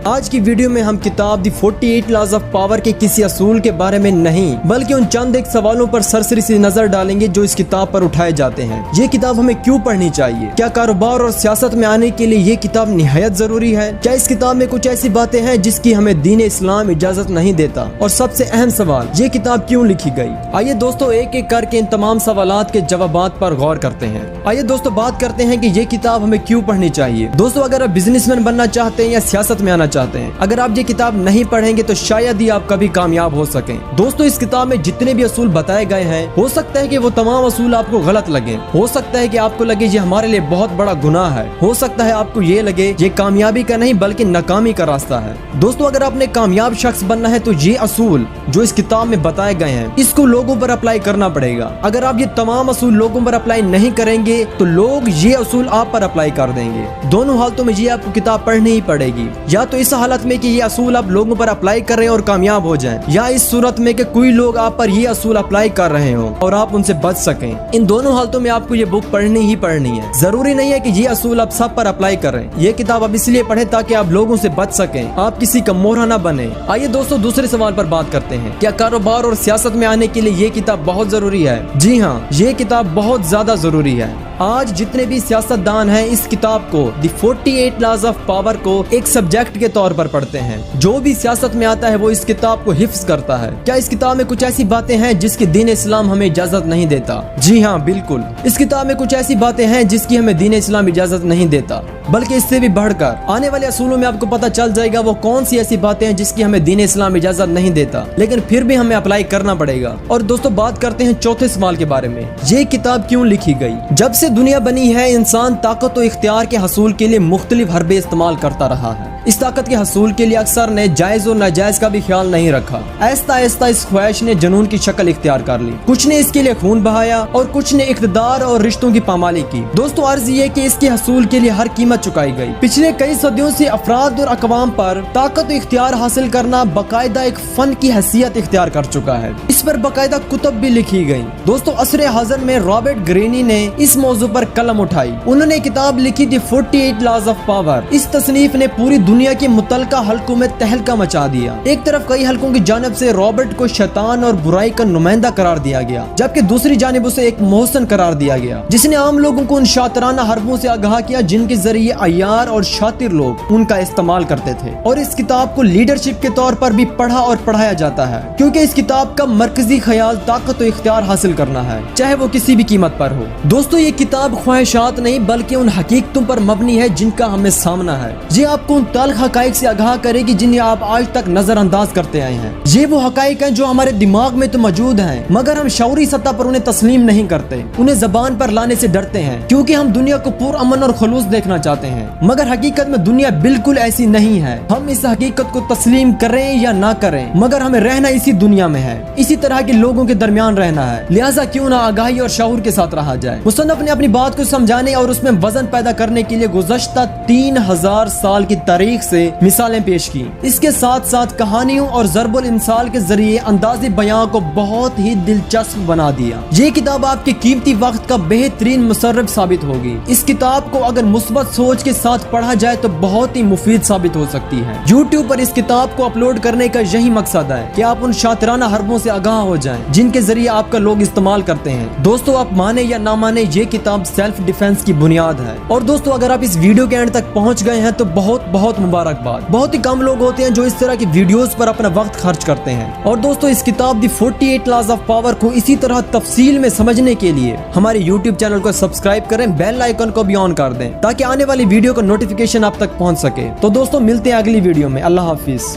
آج کی ویڈیو میں ہم کتاب دی 48 لاز آف پاور کے کسی اصول کے بارے میں نہیں بلکہ ان چند ایک سوالوں پر سرسری سی نظر ڈالیں گے جو اس کتاب پر اٹھائے جاتے ہیں۔ یہ کتاب ہمیں کیوں پڑھنی چاہیے؟ کیا کاروبار اور سیاست میں آنے کے لیے یہ کتاب نہایت ضروری ہے؟ کیا اس کتاب میں کچھ ایسی باتیں ہیں جس کی ہمیں دین اسلام اجازت نہیں دیتا؟ اور سب سے اہم سوال، یہ کتاب کیوں لکھی گئی؟ آئیے دوستو ایک ایک کر کے ان تمام سوالات کے جوابات پر غور کرتے ہیں۔ آئیے دوستو بات کرتے ہیں کہ یہ کتاب ہمیں کیوں پڑھنی چاہیے۔ دوستو اگر آپ بزنس مین بننا چاہتے ہیں یا سیاست میں آنا چاہتے ہیں، اگر آپ یہ کتاب نہیں پڑھیں گے تو شاید ہی آپ کبھی کامیاب ہو سکیں۔ دوستو اس کتاب میں جتنے بھی اصول بتائے گئے ہیں، ہو سکتا ہے کہ وہ تمام اصول آپ کو غلط لگیں، ہو سکتا ہے کہ آپ کو لگے یہ ہمارے لیے بہت بڑا گناہ ہے، ہو سکتا ہے آپ کو یہ لگے یہ کامیابی کا نہیں بلکہ ناکامی کا راستہ ہے۔ دوستو اگر آپ نے کامیاب شخص بننا ہے تو یہ اصول جو اس کتاب میں بتائے گئے ہیں اس کو لوگوں پر اپلائی کرنا پڑے گا۔ اگر آپ یہ تمام اصول لوگوں پر اپلائی نہیں کریں گے تو لوگ یہ اصول آپ پر اپلائی کر دیں گے۔ دونوں حالتوں میں یہ آپ کو کتاب پڑھنی ہی پڑے گی، یا تو اس حالت میں کہ یہ اصول آپ لوگوں پر اپلائی کر رہے ہیں اور کامیاب ہو جائیں، یا اس صورت میں کہ کوئی لوگ آپ پر یہ اصول اپلائی کر رہے ہوں اور آپ ان سے بچ سکیں۔ ان دونوں حالتوں میں آپ کو یہ بک پڑھنی ہی پڑھنی ہے۔ ضروری نہیں ہے کہ یہ اصول آپ سب پر اپلائی کریں، یہ کتاب آپ اس لیے پڑھیں تاکہ آپ لوگوں سے بچ سکیں، آپ کسی کا مورا نہ بنے۔ آئیے دوستو دوسرے سوال پر بات کرتے ہیں، کیا کاروبار اور سیاست میں آنے کے لیے یہ کتاب بہت ضروری ہے؟ جی ہاں، یہ کتاب بہت زیادہ ضروری ہے۔ آج جتنے بھی سیاست دان ہیں اس کتاب کو دی 48 لاز آف پاور کو ایک سبجیکٹ کے طور پر پڑھتے ہیں۔ جو بھی سیاست میں آتا ہے وہ اس کتاب کو حفظ کرتا ہے۔ کیا اس کتاب میں کچھ ایسی باتیں ہیں جس کی دین اسلام ہمیں اجازت نہیں دیتا؟ جی ہاں بالکل، اس کتاب میں کچھ ایسی باتیں ہیں جس کی ہمیں دین اسلام اجازت نہیں دیتا، بلکہ اس سے بھی بڑھ کر آنے والے اصولوں میں آپ کو پتہ چل جائے گا وہ کون سی ایسی باتیں ہیں جس کی ہمیں دین اسلام اجازت نہیں دیتا، لیکن پھر بھی ہمیں اپلائی کرنا پڑے گا۔ اور دوستو بات کرتے ہیں چوتھے سوال کے بارے میں، یہ کتاب کیوں لکھی گئی؟ جب سے دنیا بنی ہے انسان طاقت و اختیار کے حصول کے لیے مختلف حربے استعمال کرتا رہا ہے۔ اس طاقت کے حصول کے لیے اکثر نے جائز و ناجائز کا بھی خیال نہیں رکھا۔ آہستہ آہستہ اس خواہش نے جنون کی شکل اختیار کر لی، کچھ نے اس کے لیے خون بہایا اور کچھ نے اقتدار اور رشتوں کی پامالی کی۔ دوستو عرض یہ کہ اس کے حصول کے لیے ہر قیمت چکائی گئی۔ پچھلے کئی صدیوں سے افراد اور اقوام پر طاقت و اختیار حاصل کرنا باقاعدہ ایک فن کی حیثیت اختیار کر چکا ہے۔ اس پر باقاعدہ کتب بھی لکھی گئی۔ دوستو عصر حاضر میں رابرٹ گرینی نے اس موضوع پر قلم اٹھائی، انہوں نے کتاب لکھی دی 48 لاز آف پاور۔ اس تصنیف نے پوری دنیا کے متعلقہ حلقوں میں تہلکہ مچا دیا۔ ایک طرف کئی حلقوں کی جانب سے رابرٹ کو شیطان اور برائی کا نمائندہ قرار دیا گیا، جبکہ دوسری جانب اسے ایک محسن قرار دیا گیا جس نے عام لوگوں کو ان شاطرانہ حربوں سے آگاہ کیا جن کے ذریعے عیار اور شاطر لوگ ان کا استعمال کرتے تھے۔ اور اس کتاب کو لیڈرشپ کے طور پر بھی پڑھا اور پڑھایا جاتا ہے، کیونکہ اس کتاب کا مرکزی خیال طاقت و اختیار حاصل کرنا ہے، چاہے وہ کسی بھی قیمت پر ہو۔ دوستو یہ کتاب خواہشات نہیں بلکہ ان حقیقتوں پر مبنی ہے جن کا ہمیں سامنا ہے۔ یہ آپ کو ان تلخ حقائق سے آگاہ کرے گی جنہیں آپ آج تک نظر انداز کرتے آئے ہیں۔ یہ وہ حقائق ہیں جو ہمارے دماغ میں تو موجود ہیں مگر ہم شعوری سطح پر انہیں تسلیم نہیں کرتے، انہیں زبان پر لانے سے ڈرتے ہیں، کیونکہ ہم دنیا کو پر امن اور خلوص دیکھنا چاہتے ہیں۔ مگر حقیقت میں دنیا بالکل ایسی نہیں ہے۔ ہم اس حقیقت کو تسلیم کریں یا نہ کریں مگر ہمیں رہنا اسی دنیا میں ہے، اسی طرح کے لوگوں کے درمیان رہنا ہے، لہٰذا کیوں نہ آگاہی اور شعور کے ساتھ رہا جائے۔ مصنف نے اپنی بات کو سمجھانے اور اس میں وزن پیدا کرنے کے لیے گزشتہ 3000 سال کی تاریخ سے مثالیں پیش کی۔ اس کے ساتھ ساتھ کہانیوں اور ضرب الامثال کے ذریعے انداز بیان کو بہت ہی دلچسپ بنا دیا۔ یہ کتاب آپ کے قیمتی وقت کا بہترین مصرف ثابت ہوگی۔ اس کتاب کو اگر مثبت سوچ کے ساتھ پڑھا جائے تو بہت ہی مفید ثابت ہو سکتی ہے۔ YouTube پر اس کتاب کو اپلوڈ کرنے کا یہی مقصد ہے کہ آپ ان شاطرانہ حربوں سے آگاہ ہو جائیں جن کے ذریعے آپ کا لوگ استعمال کرتے ہیں۔ دوستو آپ مانے یا نہ مانے یہ کتاب سیلف ڈیفنس کی بنیاد ہے۔ اور دوستو اگر آپ اس ویڈیو کے اینڈ تک پہنچ گئے ہیں تو بہت مبارکباد۔ بہت ہی کم لوگ ہوتے ہیں جو اس طرح کی ویڈیوز پر اپنا وقت خرچ کرتے ہیں۔ اور دوستو اس کتاب دی 48 لاز آف پاور کو اسی طرح تفصیل میں سمجھنے کے لیے ہمارے YouTube چینل کو سبسکرائب کریں، بیل آئیکن کو بھی آن کر دیں تاکہ آنے والی ویڈیو کا نوٹیفیکیشن آپ تک پہنچ سکے۔ تو دوستو ملتے ہیں اگلی ویڈیو میں۔ اللہ حافظ۔